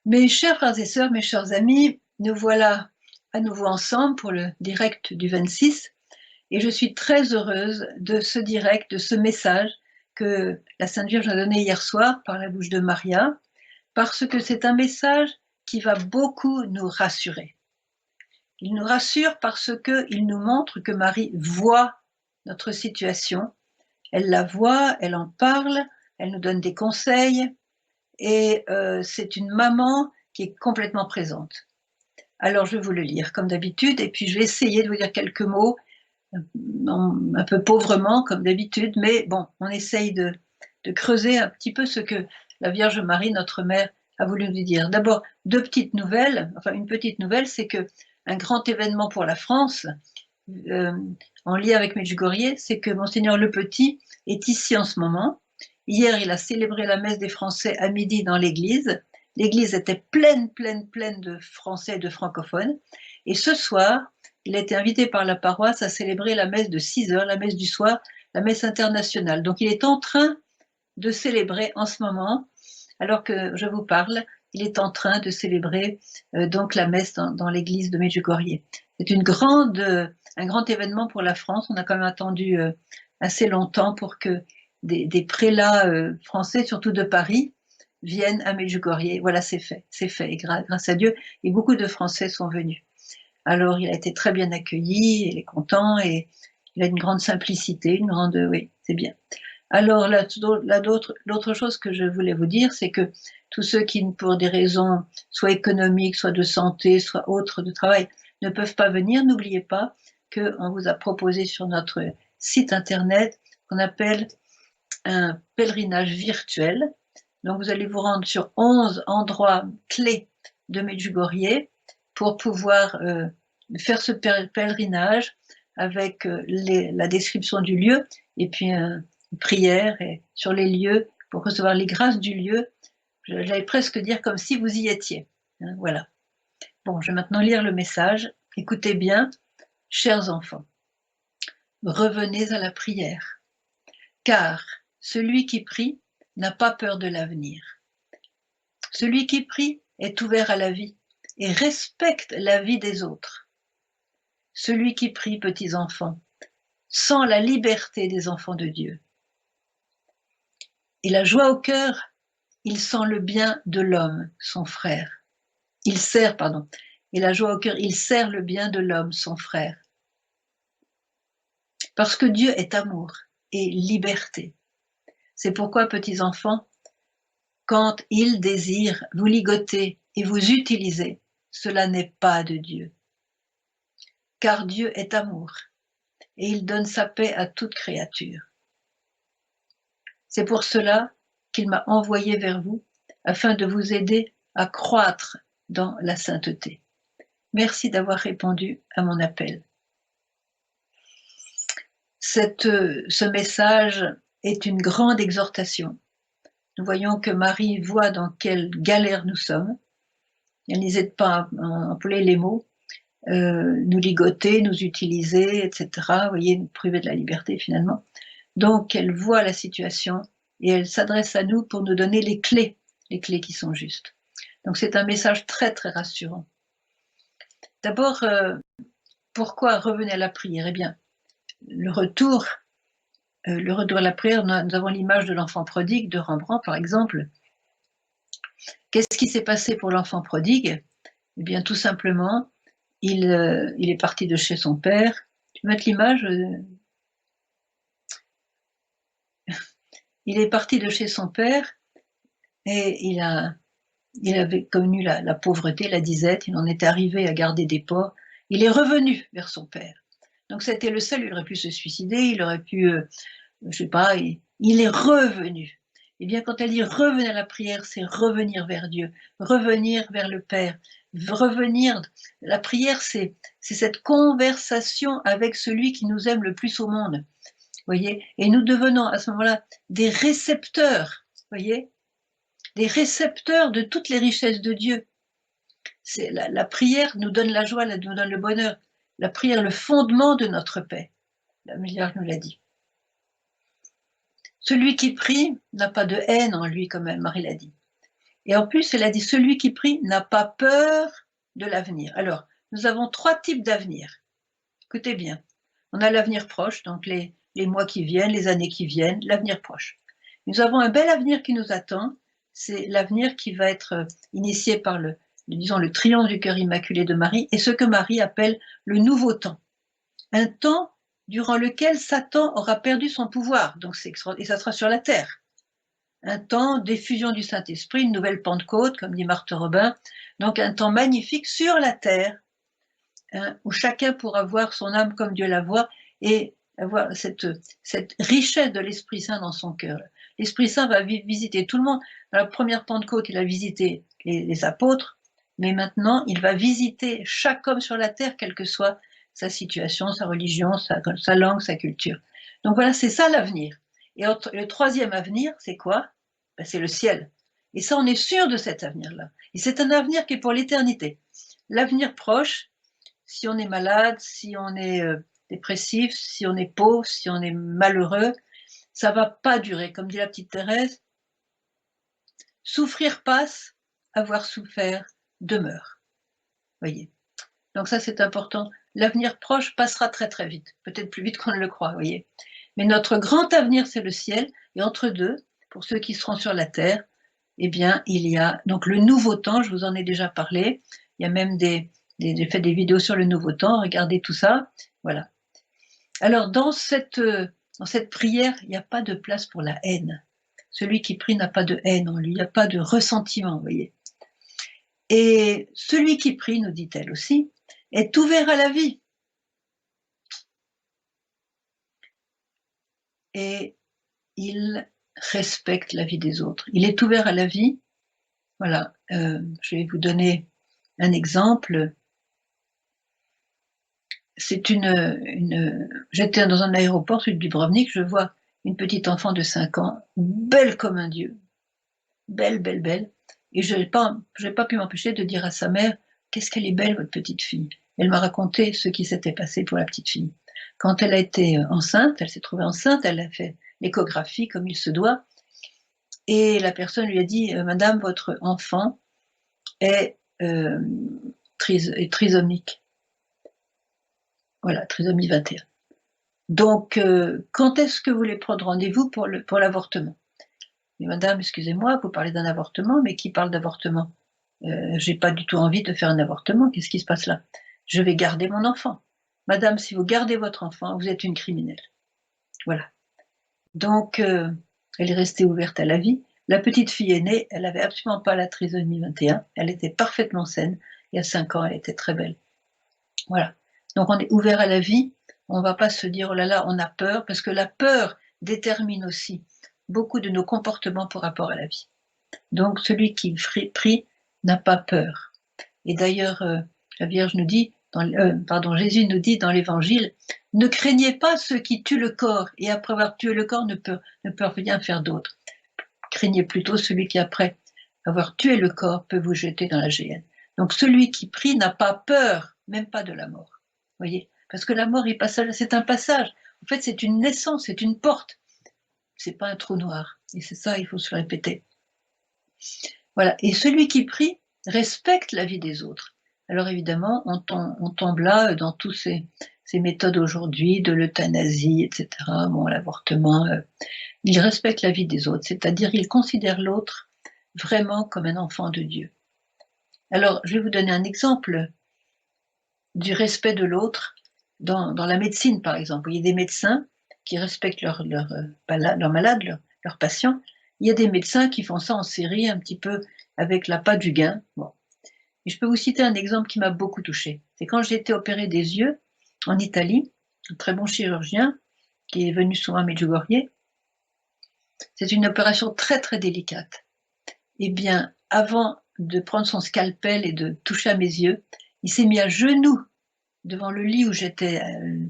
Mes chers frères et sœurs, mes chers amis, nous voilà à nouveau ensemble pour le direct du 26 et je suis très heureuse de ce direct, de ce message que la Sainte Vierge a donné hier soir par la bouche de Maria, parce que c'est un message qui va beaucoup nous rassurer. Il nous rassure parce qu'il nous montre que Marie voit notre situation, elle la voit, elle en parle, elle nous donne des conseils et c'est une maman qui est complètement présente. Alors je vais vous le lire comme d'habitude et puis je vais essayer de vous dire quelques mots un peu pauvrement comme d'habitude, mais bon, on essaye de creuser un petit peu ce que la Vierge Marie, notre mère, a voulu nous dire. D'abord, deux petites nouvelles. Enfin, une petite nouvelle, c'est que un grand événement pour la France, euh, en lien avec Medjugorje, c'est que Monseigneur Le Petit est ici en ce moment. Hier, il a célébré la messe des Français à midi dans l'église. L'église était pleine, pleine, pleine de Français et de francophones. Et ce soir, il a été invité par la paroisse à célébrer la messe de 6 heures, la messe du soir, la messe internationale. Donc, il est en train de célébrer en ce moment, alors que je vous parle, il est en train de célébrer donc la messe dans l'église de Medjugorje. C'est un grand événement pour la France. On a quand même attendu assez longtemps pour que des prélats français, surtout de Paris, viennent à Medjugorje. Voilà, c'est fait, et grâce à Dieu, et beaucoup de Français sont venus. Alors, il a été très bien accueilli, il est content, et il a une grande simplicité, oui, c'est bien. Alors, l'autre chose que je voulais vous dire, c'est que tous ceux qui, pour des raisons soit économiques, soit de santé, soit autres de travail, ne peuvent pas venir, n'oubliez pas qu'on vous a proposé sur notre site internet qu'on appelle un pèlerinage virtuel. Donc, vous allez vous rendre sur 11 endroits clés de Medjugorje pour pouvoir faire ce pèlerinage avec la description du lieu et puis une prière sur les lieux pour recevoir les grâces du lieu. J'allais presque dire comme si vous y étiez. Voilà. Bon, je vais maintenant lire le message. Écoutez bien, chers enfants, revenez à la prière, car celui qui prie n'a pas peur de l'avenir. Celui qui prie est ouvert à la vie et respecte la vie des autres. Celui qui prie, petits enfants, sent la liberté des enfants de Dieu. Et la joie au cœur, il sent le bien de l'homme, son frère. Et la joie au cœur, il sert le bien de l'homme, son frère. Parce que Dieu est amour et liberté. C'est pourquoi, petits enfants, quand il désire vous ligoter et vous utiliser, cela n'est pas de Dieu. Car Dieu est amour et il donne sa paix à toute créature. C'est pour cela qu'il m'a envoyé vers vous, afin de vous aider à croître dans la sainteté. Merci d'avoir répondu à mon appel. Ce message est une grande exhortation. Nous voyons que Marie voit dans quelle galère nous sommes. Elle n'hésite pas à employer les mots, nous ligoter, nous utiliser, etc. Vous voyez, nous priver de la liberté finalement. Donc, elle voit la situation et elle s'adresse à nous pour nous donner les clés qui sont justes. Donc, c'est un message très, très rassurant. D'abord, pourquoi revenez à la prière? Eh bien, le retour à la prière, nous avons l'image de l'enfant prodigue de Rembrandt, par exemple. Qu'est-ce qui s'est passé pour l'enfant prodigue? Eh bien, tout simplement, il est parti de chez son père. Tu peux mettre l'image? Il est parti de chez son père et il avait connu la pauvreté, la disette, il en était arrivé à garder des porcs. Il est revenu vers son père. Donc c'était le seul, il aurait pu se suicider, il aurait pu, je sais pas, il est revenu. Eh bien, quand elle dit revenez à la prière, c'est revenir vers Dieu, revenir vers le Père, revenir. La prière, c'est cette conversation avec celui qui nous aime le plus au monde. Voyez, et nous devenons à ce moment-là des récepteurs, voyez, des récepteurs de toutes les richesses de Dieu. La prière nous donne la joie, nous donne le bonheur. La prière, le fondement de notre paix. La Vierge nous l'a dit. Celui qui prie n'a pas de haine en lui, comme Marie l'a dit. Et en plus, elle a dit, celui qui prie n'a pas peur de l'avenir. Alors, nous avons 3 types d'avenir. Écoutez bien. On a l'avenir proche, donc les mois qui viennent, les années qui viennent, l'avenir proche. Nous avons un bel avenir qui nous attend. C'est l'avenir qui va être initié par disons, le triomphe du cœur immaculé de Marie et ce que Marie appelle le nouveau temps. Un temps durant lequel Satan aura perdu son pouvoir, donc et ça sera sur la terre. Un temps d'effusion du Saint-Esprit, une nouvelle Pentecôte, comme dit Marthe Robin, donc un temps magnifique sur la terre, hein, où chacun pourra voir son âme comme Dieu la voit et avoir cette richesse de l'Esprit Saint dans son cœur. L'Esprit Saint va visiter tout le monde. Dans la première Pentecôte, il a visité les apôtres, mais maintenant, il va visiter chaque homme sur la terre, quelle que soit sa situation, sa religion, sa langue, sa culture. Donc voilà, c'est ça l'avenir. Et le troisième avenir, c'est quoi? Ben, c'est le ciel. Et ça, on est sûr de cet avenir-là. Et c'est un avenir qui est pour l'éternité. L'avenir proche, si on est malade, si on est dépressif, si on est pauvre, si on est malheureux, ça ne va pas durer. Comme dit la petite Thérèse, souffrir passe, avoir souffert demeure. Voyez. Donc ça, c'est important. L'avenir proche passera très très vite, peut-être plus vite qu'on ne le croit, voyez. Mais notre grand avenir, c'est le ciel. Et entre deux, pour ceux qui seront sur la terre, eh bien, il y a donc le nouveau temps, je vous en ai déjà parlé. Il y a même j'ai fait des vidéos sur le nouveau temps, regardez tout ça. Voilà. Alors, dans cette prière, il n'y a pas de place pour la haine. Celui qui prie n'a pas de haine en lui, il n'y a pas de ressentiment, vous voyez. Et celui qui prie, nous dit-elle aussi, est ouvert à la vie. Et il respecte la vie des autres. Il est ouvert à la vie. Voilà, je vais vous donner un exemple. C'est j'étais dans un aéroport, celui de Dubrovnik, je vois une petite enfant de 5 ans, belle comme un dieu, belle, belle, belle. Et je n'ai pas pu m'empêcher de dire à sa mère, qu'est-ce qu'elle est belle, votre petite fille. Elle m'a raconté ce qui s'était passé pour la petite fille. Quand elle a été enceinte, elle s'est trouvée enceinte, elle a fait l'échographie comme il se doit, et la personne lui a dit, Madame, votre enfant est trisomique. Voilà, trisomie 21. Donc, quand est-ce que vous voulez prendre rendez-vous pour l'avortement? Mais Madame, excusez-moi, vous parlez d'un avortement, mais qui parle d'avortement? J'ai pas du tout envie de faire un avortement, qu'est-ce qui se passe là? Je vais garder mon enfant. Madame, si vous gardez votre enfant, vous êtes une criminelle. Voilà. Donc, elle est restée ouverte à la vie. La petite fille aînée, elle n'avait absolument pas la trisomie 21, elle était parfaitement saine. Il y a 5 ans, elle était très belle. Voilà. Donc, on est ouvert à la vie. On ne va pas se dire, oh là là, on a peur, parce que la peur détermine aussi beaucoup de nos comportements par rapport à la vie. Donc, celui qui prie n'a pas peur. Et d'ailleurs, la Vierge nous dit, Jésus nous dit dans l'Évangile, ne craignez pas ceux qui tuent le corps, et après avoir tué le corps ne peuvent rien faire d'autre. Craignez plutôt celui qui, après avoir tué le corps, peut vous jeter dans la géhenne. Donc, celui qui prie n'a pas peur, même pas de la mort. Voyez, parce que la mort c'est un passage. En fait, c'est une naissance, c'est une porte. C'est pas un trou noir. Et c'est ça, il faut se le répéter. Voilà. Et celui qui prie respecte la vie des autres. Alors évidemment, on tombe là dans toutes ces méthodes aujourd'hui de l'euthanasie, etc. Bon, l'avortement. Il respecte la vie des autres, c'est-à-dire il considère l'autre vraiment comme un enfant de Dieu. Alors, je vais vous donner un exemple du respect de l'autre dans la médecine, par exemple. Il y a des médecins qui respectent leurs malades, leurs patients. Il y a des médecins qui font ça en série, un petit peu avec l'appât du gain. Bon. Et je peux vous citer un exemple qui m'a beaucoup touchée. C'est quand j'ai été opérée des yeux en Italie, un très bon chirurgien qui est venu souvent à Medjugorje. C'est une opération très très délicate. Eh bien, avant de prendre son scalpel et de toucher à mes yeux, il s'est mis à genoux devant le lit où j'étais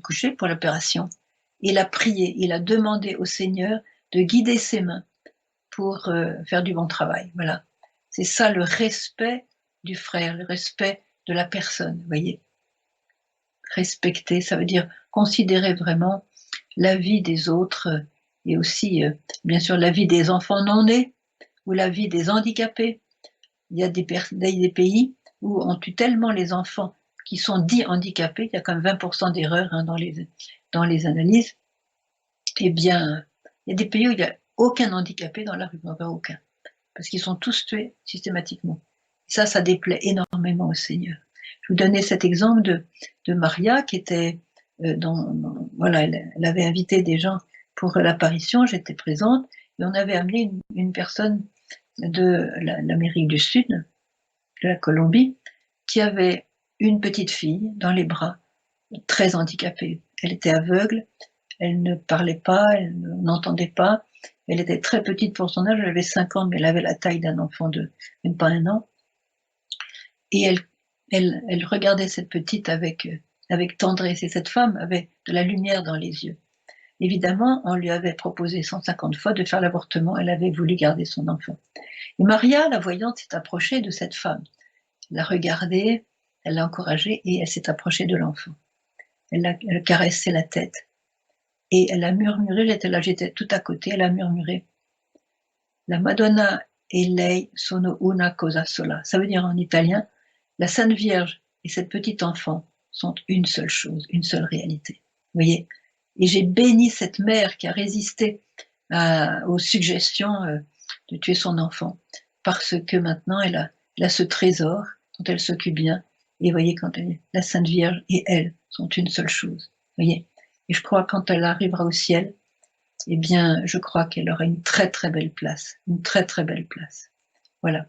couchée pour l'opération. Il a prié, il a demandé au Seigneur de guider ses mains pour faire du bon travail. Voilà. C'est ça le respect du frère, le respect de la personne, vous voyez. Respecter, ça veut dire considérer vraiment la vie des autres et aussi, bien sûr, la vie des enfants non nés ou la vie des handicapés. il y a des pays où on tue tellement les enfants qui sont dits handicapés, il y a quand même 20% d'erreurs hein, dans les analyses. Eh bien, il y a des pays où il n'y a aucun handicapé dans la rue, aucun, parce qu'ils sont tous tués systématiquement. Ça déplaît énormément au Seigneur. Je vous donnais cet exemple de Maria qui était voilà, elle avait invité des gens pour l'apparition, j'étais présente, et on avait amené une personne de l'Amérique du Sud, de la Colombie, qui avait une petite fille dans les bras, très handicapée. Elle était aveugle, elle ne parlait pas, elle n'entendait pas, elle était très petite pour son âge, elle avait 5 ans, mais elle avait la taille d'un enfant de même pas 1 an. Et elle regardait cette petite avec tendresse, et cette femme avait de la lumière dans les yeux. Évidemment, on lui avait proposé 150 fois de faire l'avortement, elle avait voulu garder son enfant. Et Maria, la voyante, s'est approchée de cette femme. Elle l'a regardée, elle l'a encouragée et elle s'est approchée de l'enfant. Elle caressait la tête et elle a murmuré, j'étais tout à côté, elle a murmuré « La Madonna e lei sono una cosa sola ». Ça veut dire en italien « La Sainte Vierge et cette petite enfant sont une seule chose, une seule réalité ». Vous voyez? Et j'ai béni cette mère qui a résisté aux suggestions de tuer son enfant, parce que maintenant elle a ce trésor dont elle s'occupe bien. Et vous voyez, quand la Sainte Vierge et elle sont une seule chose. Vous voyez? Et je crois que quand elle arrivera au ciel, eh bien, je crois qu'elle aura une très très belle place, une très très belle place. Voilà.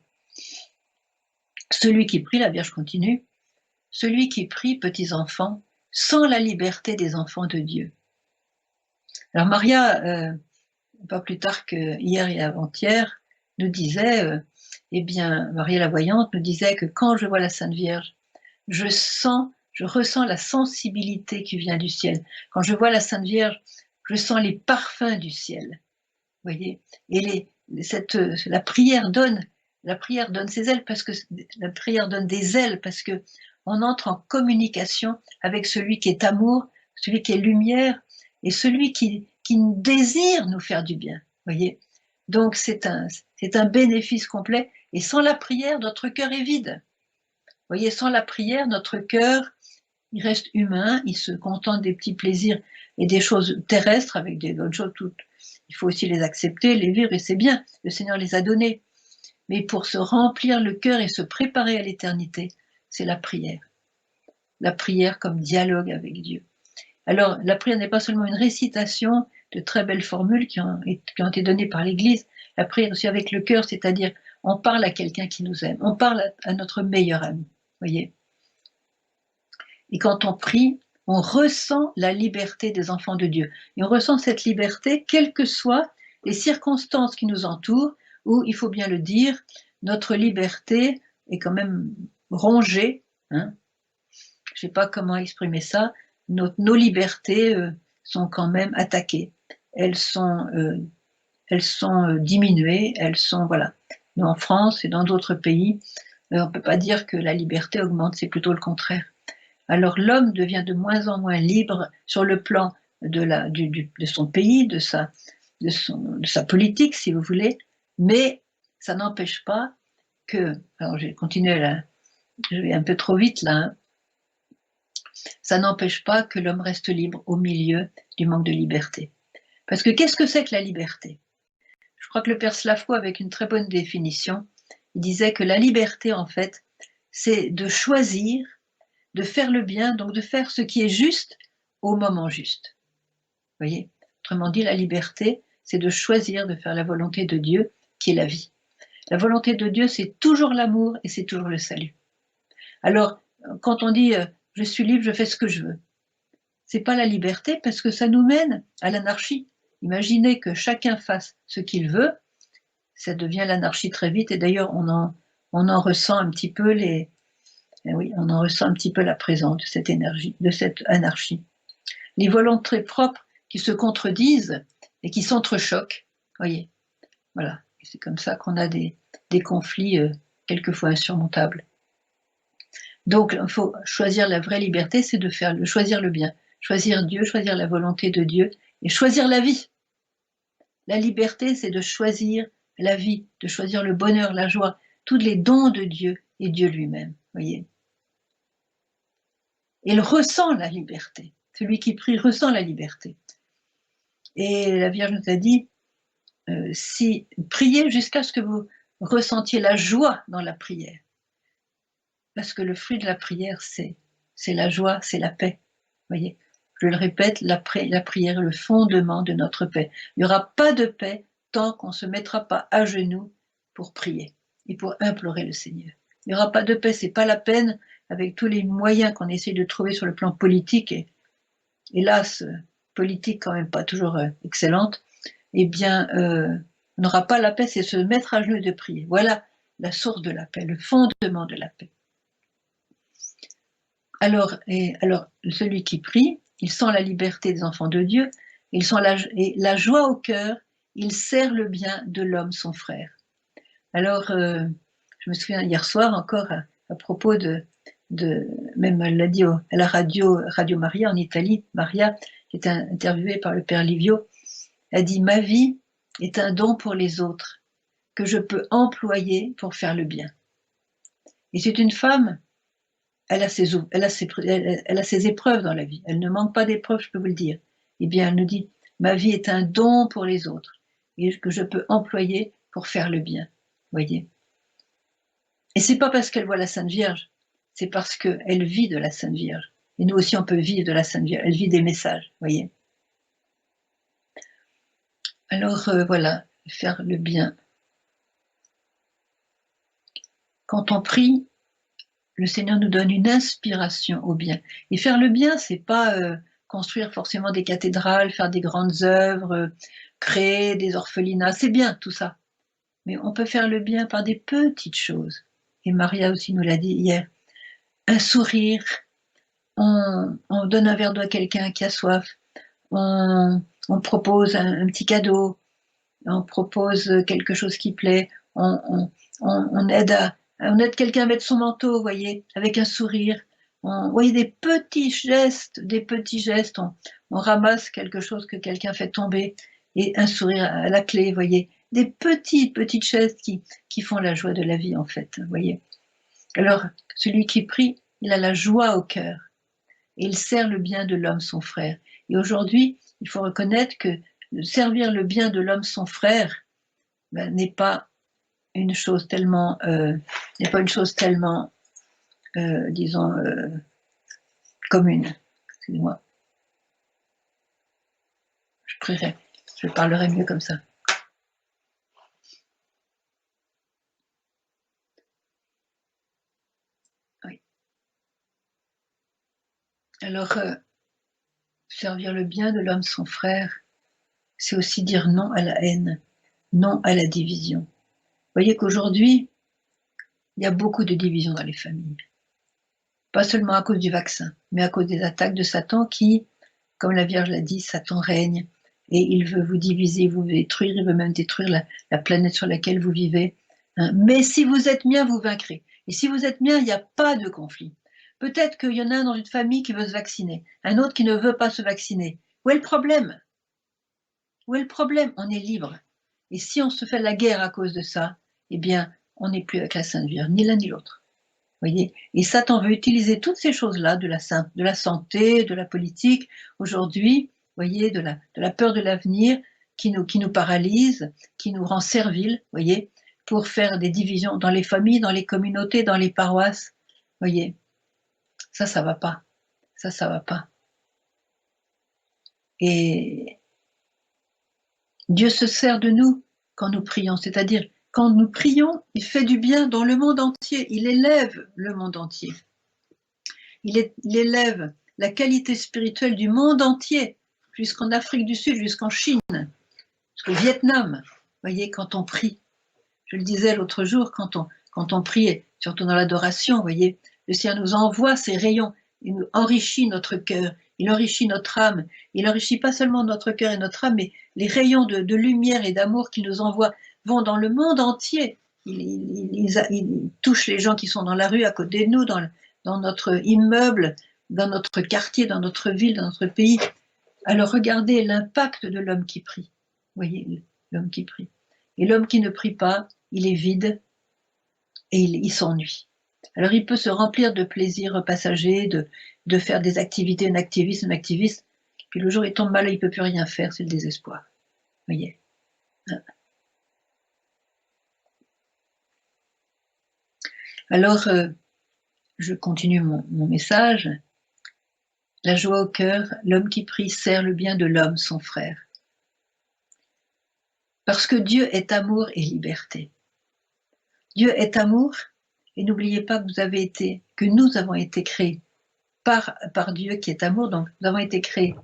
Celui qui prie, la Vierge continue, celui qui prie, petits enfants, sans la liberté des enfants de Dieu. Alors Maria, pas plus tard que hier et avant-hier, nous disait, eh bien, Maria la voyante nous disait que quand je vois la Sainte Vierge, je ressens la sensibilité qui vient du ciel. Quand je vois la Sainte Vierge, je sens les parfums du ciel. Vous voyez? Et la prière donne ses ailes, parce que la prière donne des ailes, parce que on entre en communication avec celui qui est amour, celui qui est lumière, et celui qui désire nous faire du bien. Vous voyez? Donc c'est un bénéfice complet, et sans la prière, notre cœur est vide. Vous voyez, sans la prière, notre cœur, il reste humain, il se contente des petits plaisirs et des choses terrestres, avec des bonnes choses toutes. Il faut aussi les accepter, les vivre, et c'est bien, le Seigneur les a donnés. Mais pour se remplir le cœur et se préparer à l'éternité, c'est la prière. La prière comme dialogue avec Dieu. Alors, la prière n'est pas seulement une récitation de très belles formules qui ont été données par l'Église, la prière aussi avec le cœur, c'est-à-dire on parle à quelqu'un qui nous aime, on parle à notre meilleur ami, voyez. Et quand on prie, on ressent la liberté des enfants de Dieu. Et on ressent cette liberté, quelles que soient les circonstances qui nous entourent, où, il faut bien le dire, notre liberté est quand même rongée. Hein. Je ne sais pas comment exprimer ça. Nos libertés sont quand même attaquées. Elles sont diminuées. Elles sont, voilà. Nous, en France et dans d'autres pays, on ne peut pas dire que la liberté augmente, c'est plutôt le contraire. Alors l'homme devient de moins en moins libre sur le plan de son pays, de sa politique, si vous voulez, mais ça n'empêche pas que, alors je vais continuer là, je vais un peu trop vite là, hein, ça n'empêche pas que l'homme reste libre au milieu du manque de liberté. Parce que qu'est-ce que c'est que la liberté? Je crois que le père Slavko, avec une très bonne définition, il disait que la liberté, en fait, c'est de choisir, de faire le bien, donc de faire ce qui est juste au moment juste. Vous voyez? Autrement dit, la liberté, c'est de choisir de faire la volonté de Dieu, qui est la vie. La volonté de Dieu, c'est toujours l'amour et c'est toujours le salut. Alors, quand on dit « je suis libre, je fais ce que je veux », c'est pas la liberté, parce que ça nous mène à l'anarchie. Imaginez que chacun fasse ce qu'il veut, ça devient l'anarchie très vite, et d'ailleurs on en ressent un petit peu oui, on en ressent un petit peu la présence de cette énergie, de cette anarchie. Les volontés propres qui se contredisent et qui s'entrechoquent, voyez, voilà. C'est comme ça qu'on a des conflits quelquefois insurmontables. Donc, il faut choisir la vraie liberté, c'est de choisir le bien, choisir Dieu, choisir la volonté de Dieu et choisir la vie. La liberté, c'est de choisir la vie, de choisir le bonheur, la joie, tous les dons de Dieu et Dieu lui-même, voyez. Il ressent la liberté. Celui qui prie ressent la liberté. Et la Vierge nous a dit, si priez jusqu'à ce que vous ressentiez la joie dans la prière. Parce que le fruit de la prière, c'est la joie, c'est la paix. Voyez, je le répète, la prière est le fondement de notre paix. Il n'y aura pas de paix tant qu'on ne se mettra pas à genoux pour prier et pour implorer le Seigneur. Il n'y aura pas de paix, c'est pas la peine, avec tous les moyens qu'on essaie de trouver sur le plan politique, et hélas, politique quand même pas toujours excellente, eh bien, on n'aura pas la paix, c'est se mettre à genoux et de prier. Voilà la source de la paix, le fondement de la paix. Alors, celui qui prie, il sent la liberté des enfants de Dieu, il sent la joie au cœur, il sert le bien de l'homme, son frère. Alors, je me souviens hier soir encore à propos même elle l'a dit à la Radio Maria en Italie, Maria, qui était interviewée par le père Livio, a dit « Ma vie est un don pour les autres que je peux employer pour faire le bien. » Et c'est une femme, elle a ses épreuves dans la vie, elle ne manque pas d'épreuves, je peux vous le dire. Eh bien, elle nous dit « Ma vie est un don pour les autres et que je peux employer pour faire le bien. » Voyez. Et c'est pas parce qu'elle voit la Sainte Vierge, c'est parce qu'elle vit de la Sainte Vierge. Et nous aussi, on peut vivre de la Sainte Vierge. Elle vit des messages, voyez. Alors, voilà, faire le bien. Quand on prie, le Seigneur nous donne une inspiration au bien. Et faire le bien, c'est pas construire forcément des cathédrales, faire des grandes œuvres, créer des orphelinats. C'est bien, tout ça. Mais on peut faire le bien par des petites choses. Et Maria aussi nous l'a dit hier. Un sourire, on donne un verre d'eau à quelqu'un qui a soif, on propose un petit cadeau, on propose quelque chose qui plaît, on aide quelqu'un à mettre son manteau, vous voyez, avec un sourire. Vous voyez, des petits gestes, on ramasse quelque chose que quelqu'un fait tomber, et un sourire à la clé, vous voyez. Des petites gestes qui font la joie de la vie, en fait, vous voyez. Alors, celui qui prie, il a la joie au cœur. Et il sert le bien de l'homme, son frère. Et aujourd'hui, il faut reconnaître que servir le bien de l'homme, son frère, n'est pas une chose tellement, disons, commune. Excusez-moi. Je prierai, je parlerai mieux comme ça. Oui. Alors, servir le bien de l'homme, son frère, c'est aussi dire non à la haine, non à la division. Vous voyez qu'aujourd'hui, il y a beaucoup de divisions dans les familles. Pas seulement à cause du vaccin, mais à cause des attaques de Satan qui, comme la Vierge l'a dit, Satan règne et il veut vous diviser, vous détruire, il veut même détruire la planète sur laquelle vous vivez. Mais si vous êtes mien, vous vaincrez. Et si vous êtes mien, il n'y a pas de conflit. Peut-être qu'il y en a un dans une famille qui veut se vacciner, un autre qui ne veut pas se vacciner. Où est le problème? Où est le problème? On est libre. Et si on se fait la guerre à cause de ça, eh bien, on n'est plus avec la Sainte Vierge, ni l'un ni l'autre. Voyez, et Satan veut utiliser toutes ces choses-là, de la santé, de la politique, aujourd'hui, voyez, de la peur de l'avenir, qui nous paralyse, qui nous rend serviles, voyez, pour faire des divisions dans les familles, dans les communautés, dans les paroisses, voyez. Ça va pas. Ça va pas. Et Dieu se sert de nous quand nous prions, c'est-à-dire quand nous prions, il fait du bien dans le monde entier, il élève le monde entier. Il élève la qualité spirituelle du monde entier, jusqu'en Afrique du Sud, jusqu'en Chine, jusqu'au Vietnam. Vous voyez, quand on prie, je le disais l'autre jour, quand on prie, surtout dans l'adoration, vous voyez, le Seigneur nous envoie ses rayons, il nous enrichit notre cœur, il enrichit notre âme, il enrichit pas seulement notre cœur et notre âme, mais les rayons de lumière et d'amour qu'il nous envoie vont dans le monde entier. Il touche les gens qui sont dans la rue à côté de nous, dans notre immeuble, dans notre quartier, dans notre ville, dans notre pays. Alors regardez l'impact de l'homme qui prie. Vous voyez, l'homme qui prie. Et l'homme qui ne prie pas, il est vide, et il s'ennuie. Alors il peut se remplir de plaisirs passagers, de faire des activités, un activiste, puis le jour où il tombe malade, il ne peut plus rien faire, c'est le désespoir. Vous voyez. Alors, je continue mon message. La joie au cœur, l'homme qui prie sert le bien de l'homme, son frère. Parce que Dieu est amour et liberté. Dieu est amour, et n'oubliez pas que nous avons été créés par Dieu qui est amour, donc nous avons été créés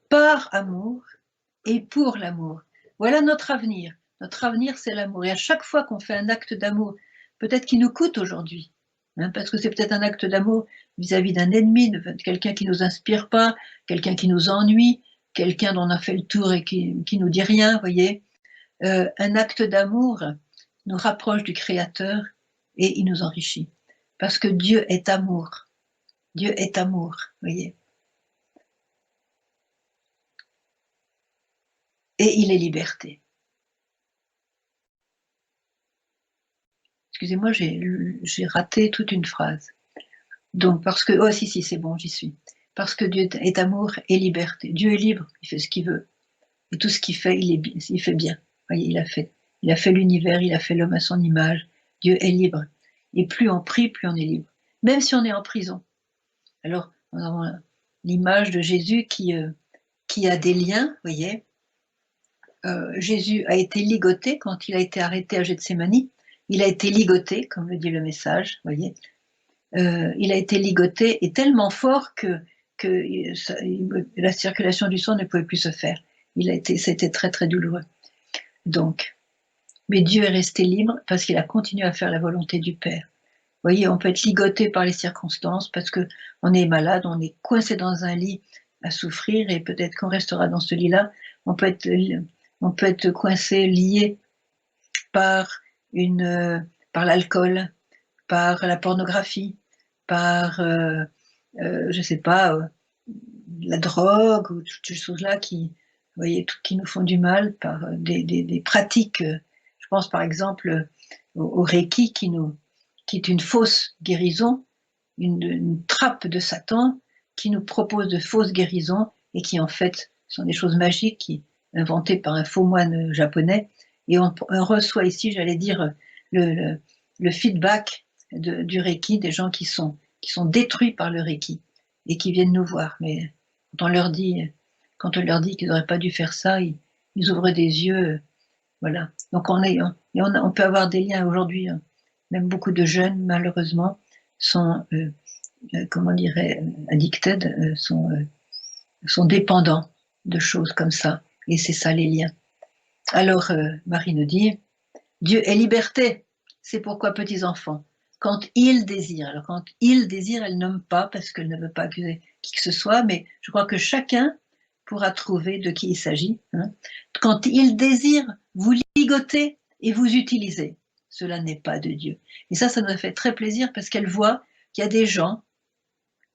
par amour et pour l'amour. Voilà notre avenir. Notre avenir, c'est l'amour. Et à chaque fois qu'on fait un acte d'amour, peut-être qui nous coûte aujourd'hui, parce que c'est peut-être un acte d'amour vis-à-vis d'un ennemi, de quelqu'un qui ne nous inspire pas, quelqu'un qui nous ennuie, quelqu'un dont on a fait le tour et qui nous dit rien, voyez. Un acte d'amour nous rapproche du Créateur et il nous enrichit. Parce que Dieu est amour. Dieu est amour, voyez. Et il est liberté. Excusez-moi, j'ai raté toute une phrase. Donc, parce que, oh si, c'est bon, j'y suis. Parce que Dieu est amour et liberté. Dieu est libre, il fait ce qu'il veut. Et tout ce qu'il fait, il fait bien. Voyez, il a fait l'univers, il a fait l'homme à son image. Dieu est libre. Et plus on prie, plus on est libre. Même si on est en prison. Alors, nous avons l'image de Jésus qui a des liens, voyez. Jésus a été ligoté quand il a été arrêté à Gethsémani. Il a été ligoté, comme le dit le message, voyez. Il a été ligoté et tellement fort que la circulation du sang ne pouvait plus se faire. C'était très très douloureux. Donc, mais Dieu est resté libre parce qu'il a continué à faire la volonté du Père. Vous voyez, on peut être ligoté par les circonstances parce que on est malade, on est coincé dans un lit à souffrir et peut-être qu'on restera dans ce lit-là. On peut être coincé, lié par l'alcool, par la pornographie, par je sais pas, la drogue ou toutes ces choses-là qui, vous voyez, qui nous font du mal, par des pratiques. Je pense par exemple au Reiki qui est une fausse guérison, une trappe de Satan qui nous propose de fausses guérisons et qui en fait sont des choses magiques inventées par un faux moine japonais. Et on reçoit ici, j'allais dire, le feedback du Reiki, des gens qui sont détruits par le Reiki et qui viennent nous voir. Mais quand on leur dit qu'ils n'auraient pas dû faire ça, ils ouvrent des yeux. Voilà. Donc on peut avoir des liens aujourd'hui. Même beaucoup de jeunes, malheureusement, sont, comment dirais, addicted, sont dépendants de choses comme ça. Et c'est ça les liens. Alors, Marie nous dit, Dieu est liberté. C'est pourquoi, petits enfants, quand il désire, alors quand il désire, elle nomme pas parce qu'elle ne veut pas accuser qui que ce soit, mais je crois que chacun pourra trouver de qui il s'agit. Quand il désire, vous ligotez et vous utilisez. Cela n'est pas de Dieu. Et ça nous fait très plaisir parce qu'elle voit qu'il y a des gens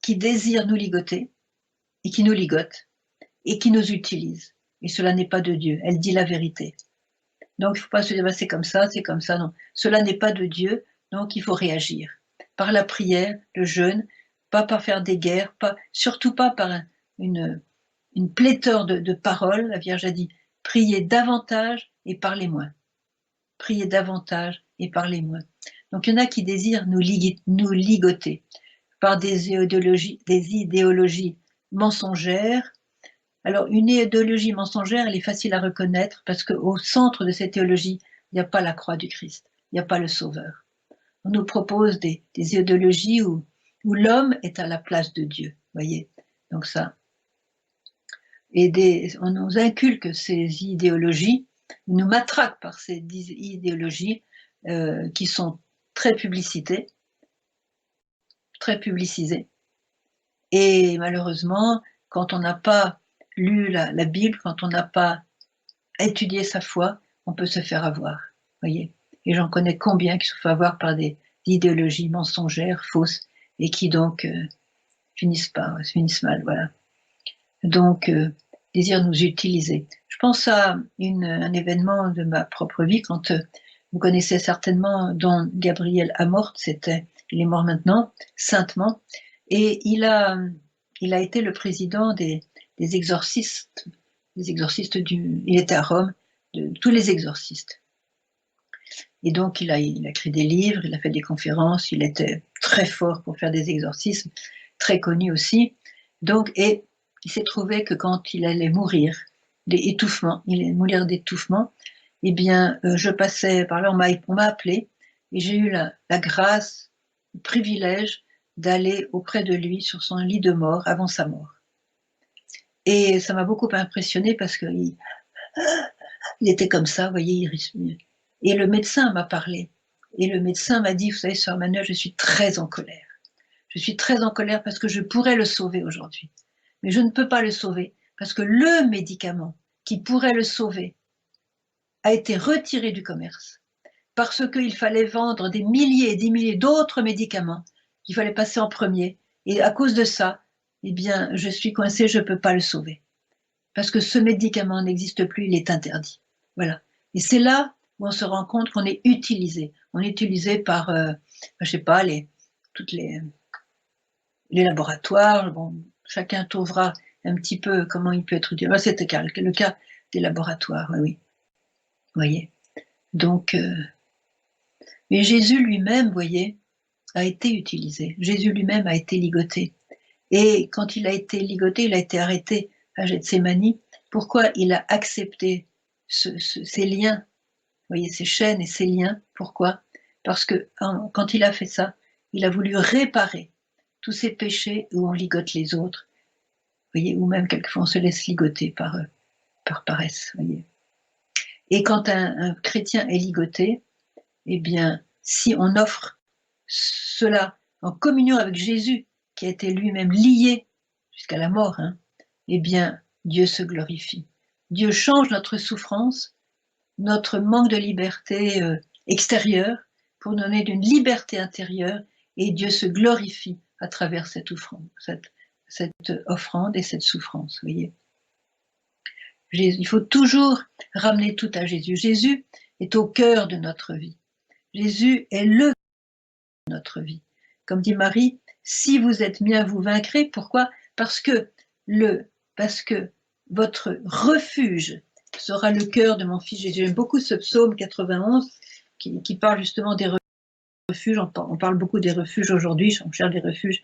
qui désirent nous ligoter et qui nous ligotent et qui nous utilisent. Et cela n'est pas de Dieu. Elle dit la vérité. Donc, il ne faut pas se dire, c'est comme ça, non. Cela n'est pas de Dieu, donc il faut réagir. Par la prière, le jeûne, pas par faire des guerres, surtout pas par une pléthore de paroles. La Vierge a dit, priez davantage et parlez moins. Priez davantage et parlez moins. Donc, il y en a qui désirent nous ligoter par des idéologies mensongères. Alors, une idéologie mensongère, elle est facile à reconnaître parce qu'au centre de cette idéologie, il n'y a pas la croix du Christ, il n'y a pas le Sauveur. On nous propose des idéologies où l'homme est à la place de Dieu, voyez. Donc ça. Et on nous inculque ces idéologies, on nous matraque par ces idéologies qui sont très publicisées. Et malheureusement, quand on n'a pas lu la Bible, quand on n'a pas étudié sa foi, on peut se faire avoir, voyez. Et j'en connais combien qui se font avoir par des idéologies mensongères, fausses, et qui donc finissent mal, voilà. Donc, désirent nous utiliser. Je pense à un événement de ma propre vie quand Vous connaissez certainement Don Gabriel Amort, il est mort maintenant, saintement, et il a été le président des exorcistes, il était à Rome, de tous les exorcistes. Et donc il a écrit des livres, il a fait des conférences, il était très fort pour faire des exorcismes, très connu aussi. Donc, et il s'est trouvé que quand il allait mourir d'étouffement, il allait mourir d'étouffement, eh bien, je passais par là, on m'a appelé, et j'ai eu la grâce, le privilège d'aller auprès de lui sur son lit de mort, avant sa mort. Et ça m'a beaucoup impressionné parce qu'il était comme ça, vous voyez, et le médecin m'a parlé. Et le médecin m'a dit, vous savez, sœur Manuel, je suis très en colère. Je suis très en colère parce que je pourrais le sauver aujourd'hui. Mais je ne peux pas le sauver parce que le médicament qui pourrait le sauver a été retiré du commerce. Parce qu'il fallait vendre des milliers et des milliers d'autres médicaments qu'il fallait passer en premier. Et à cause de ça, eh bien, je suis coincée, je ne peux pas le sauver. Parce que ce médicament n'existe plus, il est interdit. Voilà. Et c'est là où on se rend compte qu'on est utilisé. On est utilisé par, je sais pas, toutes les laboratoires. Bon, chacun trouvera un petit peu comment il peut être utilisé. C'était le cas des laboratoires, oui. Vous voyez. Donc, mais Jésus lui-même, vous voyez, a été utilisé. Jésus lui-même a été ligoté. Et quand il a été ligoté, il a été arrêté à Gethsémani. Pourquoi il a accepté ces liens, vous voyez, ces chaînes et ces liens? Pourquoi? Parce que quand il a fait ça, il a voulu réparer tous ces péchés où on ligote les autres, vous voyez, ou même quelquefois on se laisse ligoter par paresse, vous voyez. Et quand un chrétien est ligoté, eh bien, si on offre cela en communion avec Jésus, qui a été lui-même lié jusqu'à la mort, hein, eh bien, Dieu se glorifie. Dieu change notre souffrance, notre manque de liberté extérieure, pour nous donner une liberté intérieure, et Dieu se glorifie à travers cette offrande et cette souffrance, vous voyez. Il faut toujours ramener tout à Jésus. Jésus est au cœur de notre vie. Jésus est le cœur de notre vie. Comme dit Marie, si vous êtes mien, vous vaincrez. Pourquoi? Parce que votre refuge sera le cœur de mon fils Jésus. J'aime beaucoup ce psaume 91 qui parle justement des refuges. On parle beaucoup des refuges aujourd'hui, on cherche des refuges.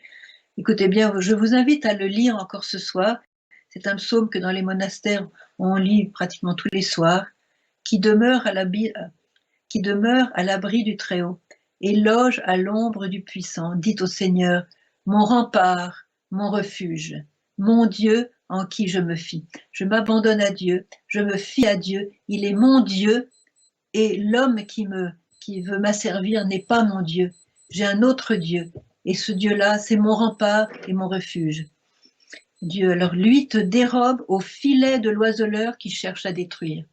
Écoutez bien, je vous invite à le lire encore ce soir. C'est un psaume que dans les monastères, on lit pratiquement tous les soirs, qui demeure à l'abri du Très-Haut et loge à l'ombre du Puissant. Dites au Seigneur, mon rempart, mon refuge, mon Dieu en qui je me fie. Je m'abandonne à Dieu, je me fie à Dieu, il est mon Dieu, et l'homme qui veut m'asservir n'est pas mon Dieu. J'ai un autre Dieu, et ce Dieu-là, c'est mon rempart et mon refuge. Dieu, alors lui te dérobe au filet de l'oiseleur qui cherche à détruire.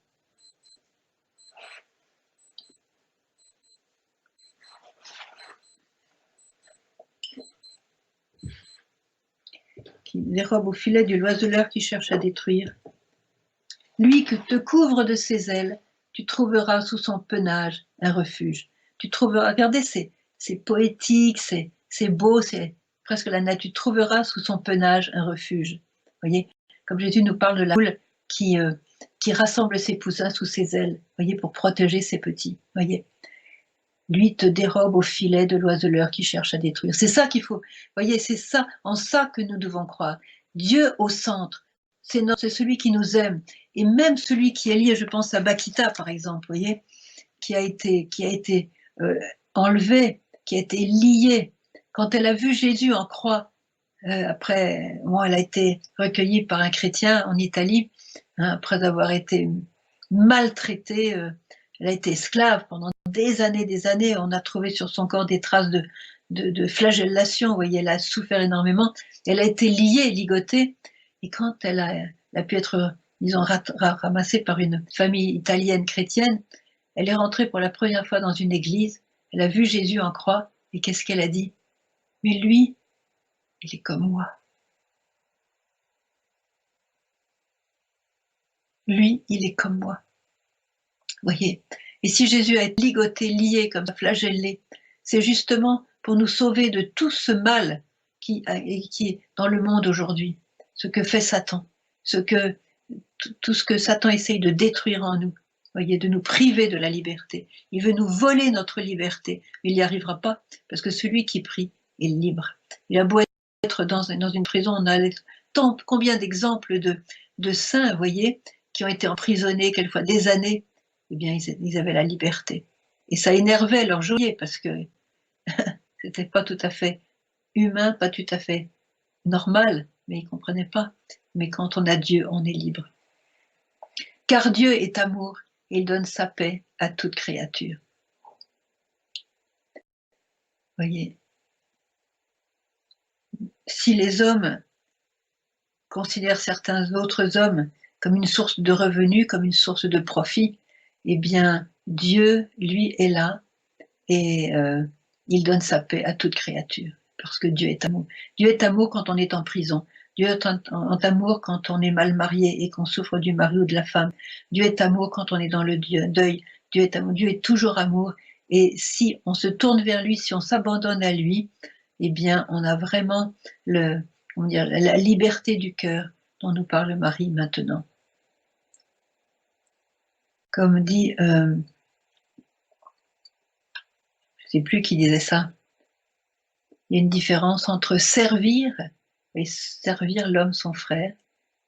Qui dérobe au filet de l'oiseleur qui cherche à détruire. Lui qui te couvre de ses ailes, tu trouveras sous son penage un refuge. Tu trouveras, regardez, c'est poétique, c'est beau, c'est presque la nature. Tu trouveras sous son penage un refuge. Vous voyez, comme Jésus nous parle de la poule qui rassemble ses poussins sous ses ailes, voyez, pour protéger ses petits. Voyez, lui te dérobe au filet de l'oiseleur qui cherche à détruire. C'est ça qu'il faut. Voyez, c'est ça, en ça que nous devons croire. Dieu au centre. C'est celui qui nous aime. Et même celui qui est lié, je pense à Bakita par exemple, voyez, qui a été enlevé, qui a été lié. Quand elle a vu Jésus en croix, après, bon, elle a été recueillie par un chrétien en Italie, hein, après avoir été maltraitée. Elle a été esclave pendant des années. On a trouvé sur son corps des traces de flagellation. Vous voyez, elle a souffert énormément. Elle a été liée, ligotée. Et quand elle a pu être, disons, ramassée par une famille italienne chrétienne, elle est rentrée pour la première fois dans une église. Elle a vu Jésus en croix. Et qu'est-ce qu'elle a dit? Mais lui, il est comme moi. Lui, il est comme moi. Vous voyez, Et si Jésus a été ligoté, lié, comme ça, flagellé, c'est justement pour nous sauver de tout ce mal qui est dans le monde aujourd'hui, ce que fait Satan, tout ce que Satan essaye de détruire en nous, voyez, de nous priver de la liberté. Il veut nous voler notre liberté, mais il n'y arrivera pas, parce que celui qui prie est libre. Il a beau être dans une prison, on a combien d'exemples de saints, voyez, qui ont été emprisonnés quelquefois des années, eh bien ils avaient la liberté. Et ça énervait leur geôlier, parce que c'était pas tout à fait humain, pas tout à fait normal, mais ils comprenaient pas. Mais quand on a Dieu, on est libre. Car Dieu est amour, et il donne sa paix à toute créature. Voyez, si les hommes considèrent certains autres hommes comme une source de revenus, comme une source de profit, eh bien Dieu, lui, est là et il donne sa paix à toute créature, parce que Dieu est amour. Dieu est amour quand on est en prison. Dieu est amour quand on est mal marié et qu'on souffre du mari ou de la femme. Dieu est amour quand on est dans le deuil. Dieu est amour. Dieu est toujours amour. Et si on se tourne vers lui, si on s'abandonne à lui, eh bien, on a vraiment la liberté du cœur dont nous parle Marie maintenant. Comme dit, je ne sais plus qui disait ça, il y a une différence entre servir et servir l'homme son frère,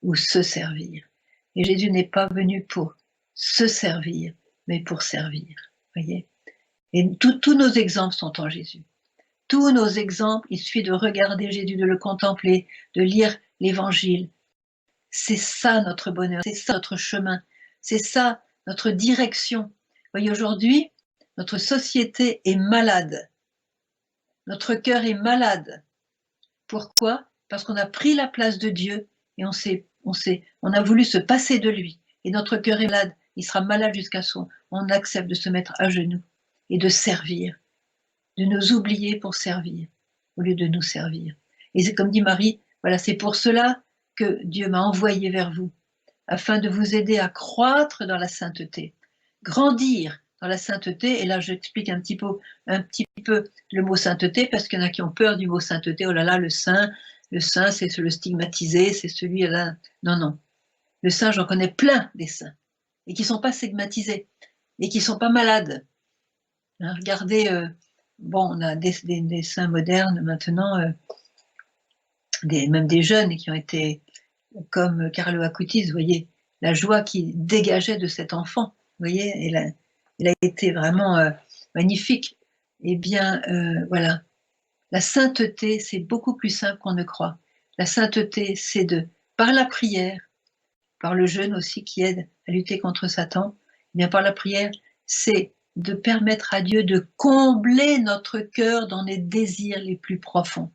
ou se servir. Et Jésus n'est pas venu pour se servir, mais pour servir. Voyez. Et tous nos exemples sont en Jésus. Tous nos exemples, il suffit de regarder Jésus, de le contempler, de lire l'Évangile. C'est ça notre bonheur, c'est ça notre chemin, c'est ça notre direction. Voyez, aujourd'hui, notre société est malade. Notre cœur est malade. Pourquoi? Parce qu'on a pris la place de Dieu et on a voulu se passer de lui. Et notre cœur est malade, il sera malade jusqu'à son. On accepte de se mettre à genoux et de servir, de nous oublier pour servir, au lieu de nous servir. Et c'est comme dit Marie, voilà, c'est pour cela que Dieu m'a envoyé vers vous, afin de vous aider à croître dans la sainteté, grandir dans la sainteté. Et là, j'explique un petit peu le mot sainteté, parce qu'il y en a qui ont peur du mot sainteté. Oh là là, le saint, c'est le stigmatiser, c'est celui-là. Non, non. Le saint, j'en connais plein des saints, et qui ne sont pas stigmatisés, et qui ne sont pas malades. Hein, regardez, bon, on a des saints modernes maintenant, même des jeunes qui ont été comme Carlo Acutis, vous voyez, la joie qui dégageait de cet enfant, vous voyez, il a été vraiment magnifique. Eh bien, voilà, la sainteté, c'est beaucoup plus simple qu'on ne croit. La sainteté, c'est par la prière, par le jeûne aussi qui aide à lutter contre Satan, eh bien par la prière, c'est de permettre à Dieu de combler notre cœur dans les désirs les plus profonds.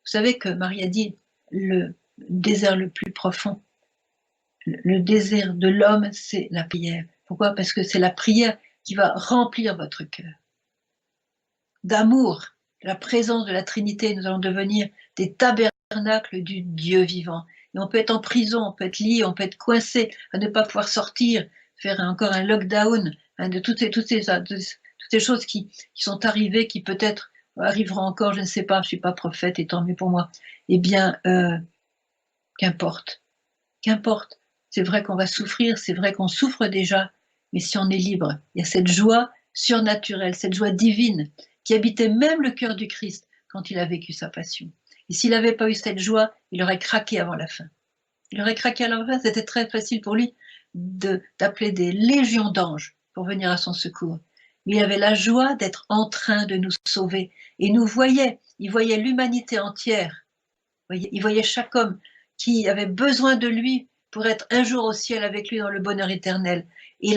Vous savez que Marie a dit, le désir le plus profond, le désir de l'homme, c'est la prière. Pourquoi? Parce que c'est la prière qui va remplir votre cœur d'amour, de la présence de la Trinité. Nous allons devenir des tabernacles du Dieu vivant. Et on peut être en prison, on peut être lié, on peut être coincé, à ne pas pouvoir sortir, faire encore un lockdown, hein, de toutes ces choses qui sont arrivées, qui peut-être arriveront encore, je ne sais pas, je ne suis pas prophète et tant mieux pour moi. Eh bien, qu'importe, qu'importe. C'est vrai qu'on va souffrir, c'est vrai qu'on souffre déjà, mais si on est libre, il y a cette joie surnaturelle, cette joie divine qui habitait même le cœur du Christ quand il a vécu sa passion. Et s'il n'avait pas eu cette joie, il aurait craqué avant la fin. Il aurait craqué avant la fin, c'était très facile pour lui d'appeler des légions d'anges pour venir à son secours. Mais il avait la joie d'être en train de nous sauver. Et il voyait l'humanité entière. Il voyait chaque homme qui avait besoin de lui pour être un jour au ciel avec lui dans le bonheur éternel. Et il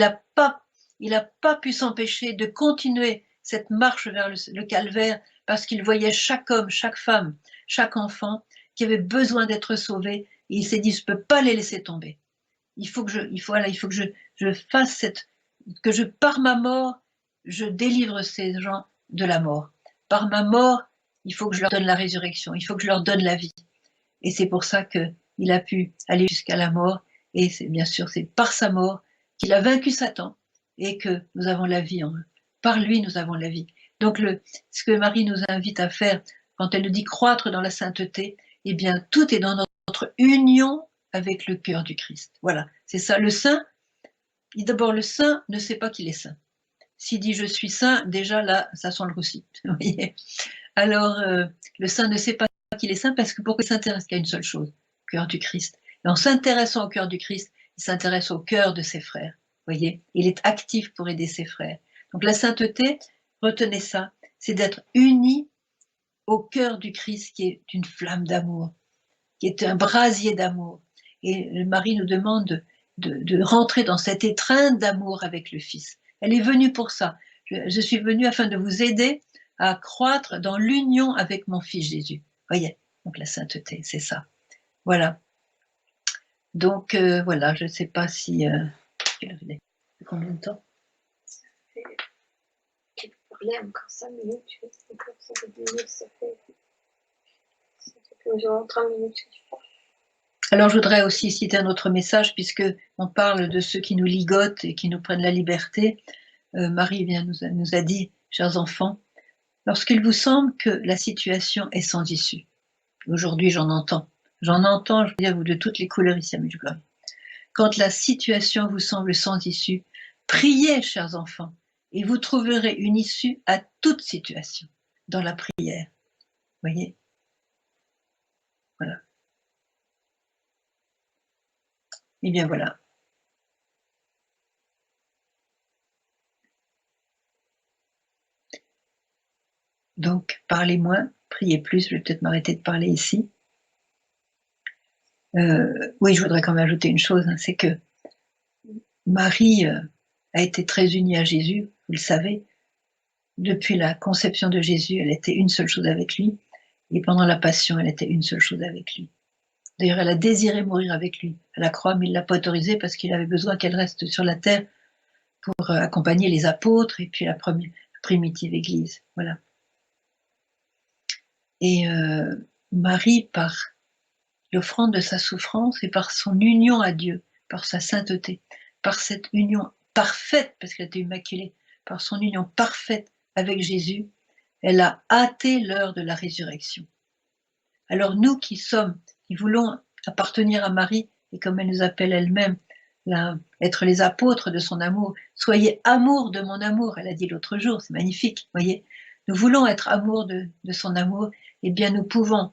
n'a pas pu s'empêcher de continuer cette marche vers le calvaire, parce qu'il voyait chaque homme, chaque femme, chaque enfant qui avait besoin d'être sauvé, et il s'est dit, je ne peux pas les laisser tomber. Il faut que je fasse que par ma mort, je délivre ces gens de la mort. Par ma mort, il faut que je leur donne la résurrection, il faut que je leur donne la vie. Et c'est pour ça qu'il a pu aller jusqu'à la mort, et bien sûr, c'est par sa mort qu'il a vaincu Satan, et que nous avons la vie en eux. Par lui, nous avons la vie. Donc, ce que Marie nous invite à faire, quand elle nous dit croître dans la sainteté, eh bien, tout est dans notre union avec le cœur du Christ. Voilà, c'est ça. Le saint, d'abord, le saint ne sait pas qu'il est saint. S'il dit je suis saint, déjà là, ça sent le roussi. Vous voyez. Alors, le saint ne sait pas qu'il est saint parce que pourquoi il s'intéresse qu'à une seule chose, le cœur du Christ. Et en s'intéressant au cœur du Christ, il s'intéresse au cœur de ses frères. Vous voyez, il est actif pour aider ses frères. Donc la sainteté, retenez ça, c'est d'être uni au cœur du Christ qui est une flamme d'amour, qui est un brasier d'amour. Et Marie nous demande de rentrer dans cette étreinte d'amour avec le Fils. Elle est venue pour ça. Je suis venue afin de vous aider à croître dans l'union avec mon Fils Jésus. Voyez, donc la sainteté, c'est ça. Voilà. Donc voilà, je ne sais pas si... combien de temps? Tu peux parler encore 5 minutes, encore 5 minutes, ça fait environ 30 minutes que tu parles. Alors je voudrais aussi citer un autre message, puisque on parle de ceux qui nous ligotent et qui nous prennent la liberté. Marie nous a dit, chers enfants, lorsqu'il vous semble que la situation est sans issue, aujourd'hui j'en entends, je veux dire, de toutes les couleurs ici à Medjugorje. Quand la situation vous semble sans issue, priez, chers enfants, et vous trouverez une issue à toute situation dans la prière. Voyez? Voilà. Et bien voilà. Donc, parlez moins, priez plus. Je vais peut-être m'arrêter de parler ici. Oui, je voudrais quand même ajouter une chose, hein, c'est que Marie a été très unie à Jésus, vous le savez. Depuis la conception de Jésus, elle était une seule chose avec lui. Et pendant la passion, elle était une seule chose avec lui. D'ailleurs, elle a désiré mourir avec lui à la croix, mais il ne l'a pas autorisé parce qu'il avait besoin qu'elle reste sur la terre pour accompagner les apôtres et puis la primitive Église. Voilà. Et Marie, par l'offrande de sa souffrance et par son union à Dieu, par sa sainteté, par cette union parfaite, parce qu'elle était immaculée, par son union parfaite avec Jésus, elle a hâté l'heure de la résurrection. Alors nous qui voulons appartenir à Marie, et comme elle nous appelle elle-même, être les apôtres de son amour, soyez amour de mon amour, elle a dit l'autre jour, c'est magnifique, voyez. Nous voulons être amour de son amour, et bien nous pouvons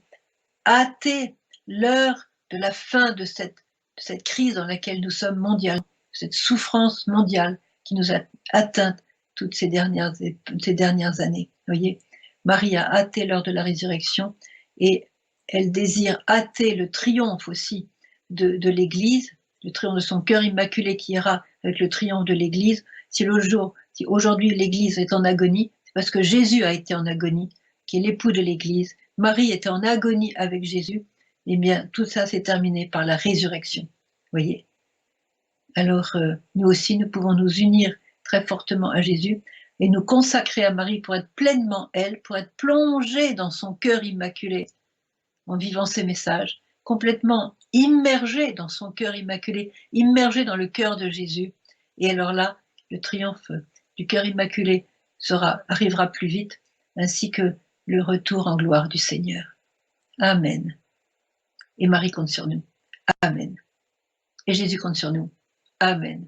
hâter l'heure de la fin de cette crise dans laquelle nous sommes mondialement, cette souffrance mondiale qui nous a atteintes toutes ces dernières années. Voyez, Marie a hâté l'heure de la résurrection et elle désire hâter le triomphe aussi de l'Église, le triomphe de son cœur immaculé qui ira avec le triomphe de l'Église. Si aujourd'hui l'Église est en agonie, c'est parce que Jésus a été en agonie, qui est l'époux de l'Église. Marie était en agonie avec Jésus. Eh bien, tout ça s'est terminé par la résurrection. Voyez. Alors, nous aussi, nous pouvons nous unir très fortement à Jésus et nous consacrer à Marie pour être pleinement elle, pour être plongée dans son cœur immaculé en vivant ses messages, complètement immergée dans son cœur immaculé, immergée dans le cœur de Jésus. Et alors là, le triomphe du cœur immaculé arrivera plus vite, ainsi que le retour en gloire du Seigneur. Amen. Et Marie compte sur nous. Amen. Et Jésus compte sur nous. Amen.